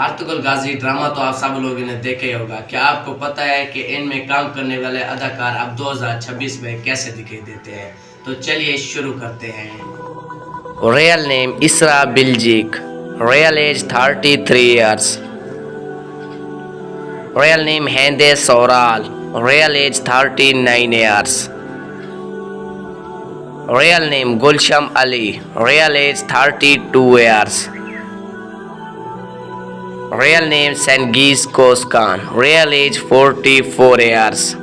Ertugrul गाजी drama तो आप सब लोगों ने देखा ही होगा। क्या आपको पता है कि इनमें काम करने वाले अदाकार अब 2026 में कैसे दिखाई देते हैं? तो चलिए शुरू करते हैं। रियल नेम इसरा बिल्जिक, real as 33 years. Real name Hende Soral, real age 39 years. Real name Gulsham Ali, real age 32 years. Real name Sangeez Koskan, real age 44 years.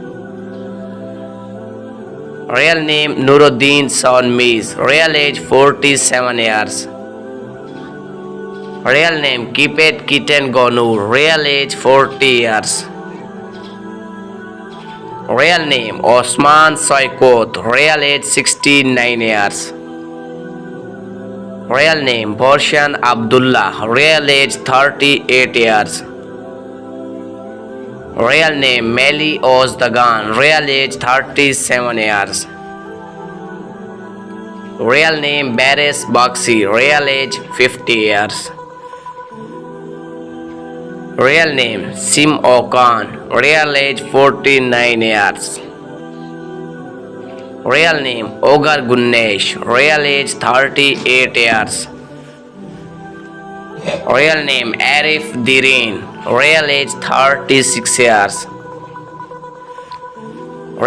Real name Nuruddin Sonmeez, real age 47 years. Real name Kipet Kitten Gonur, real age 40 years. Real name Osman Soikot, real age 69 years. Real name Borshan Abdullah, real age 38 years. Real name Meli Ozdagan, real age 37 years. Real name Baris Baxi, real age 50 years. Real name Sim Okan, real age 49 years. Real name Ogar Gunnesh, real age 38 years. Real name Arif Dirin, real age 36 years.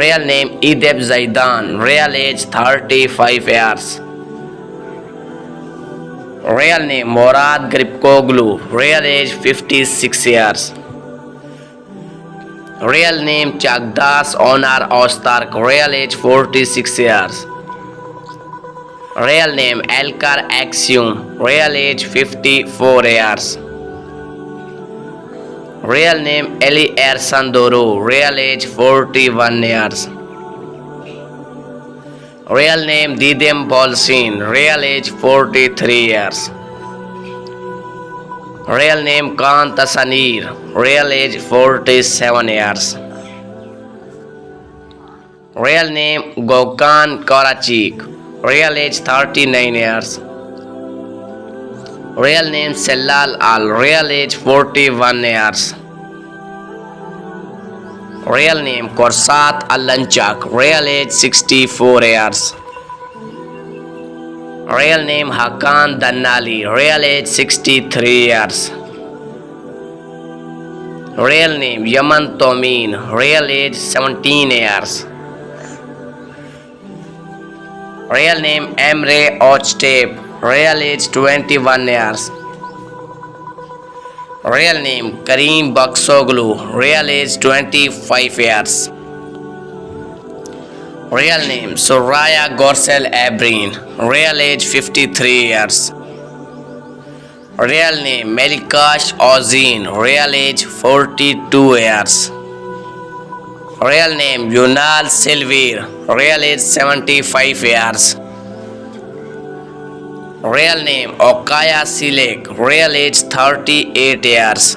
Real name Ideb Zaidan, real age 35 years. Real name Morad Gripkoglu, real age 56 years. Real name Chagdas Onar Ostark, real age 46 years. Real name Elkar Axiom, real age 54 years. Real name Eli Ersandoro, real age 41 years. Real name Didem Bolsin, real age 43 years. Real name Khan Tasanir, real age 47 years. Real name Gokhan Karachik, real age 39 years. Real name Sellal Al, real age 41 years. Real name Korsat Al-Lanchak, real age 64 years. Real name Hakan Dannali, real age 63 years. Real name Yaman Tomin, real age 17 years. Real name Emre Ochtape, real age 21 years. Real name Kareem Baksoglu, real age 25 years. Real name Soraya Gorsel Abrin, real age 53 years. Real name Melikash Ozin, real age 42 years. Real name Yunal Silvir, real age 75 years. Real name Okaya Silek, real age 38 years.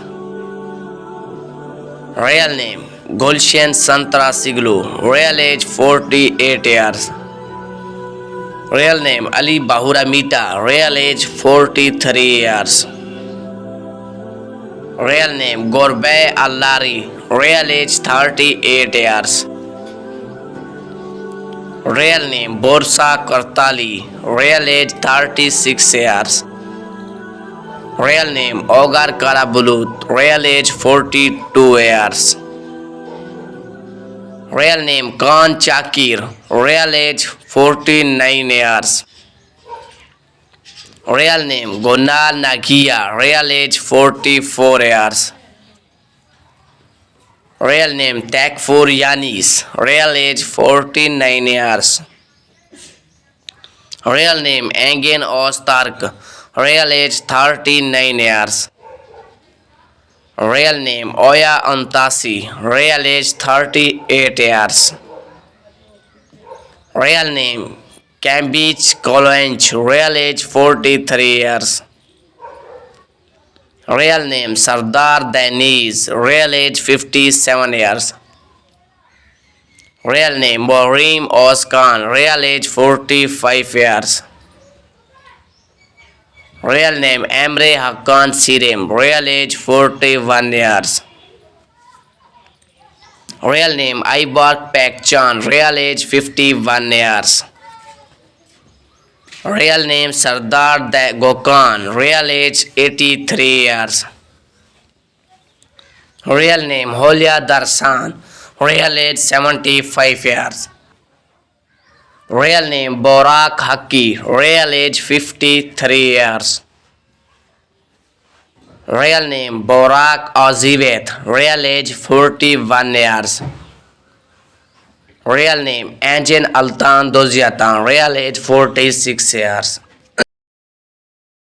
Real name Gulshan Santra Siglu, real age 48 years. Real name Ali Bahura Mita, real age 43 years. Real name Gorbe Allari, real age 38 years. Real name Borsa Kartali, real age 36 years. Real name Ogar Karabulut, real age 42 years. Real name Khan Chakir, real age 49 years. Real name Gonal Nagia, real age 44 years. Real name Takfur Yanis, real age 49 years. Real name Engin Ostark, real age 39 years. Real name Oya Antasi, real age 38 years. Real name Cambridge College, real age 43 years. Real name Sardar Daniz, real age 57 years. Real name Borim Oskan, real age 45 years. Real name Emre Hakan Sirim. Real age 41 years. Real name Ayberk Pekchan. Real age 51 years. Real name Sardar Gokhan. Real age 83 years. Real name Holia Darsan. Real age 75 years. Real name Borak Haki. Real age 53 years. Real name Borak Ozivet. Real age 41 years. Real name Anjan Altan Doziatan. Real age 46 years.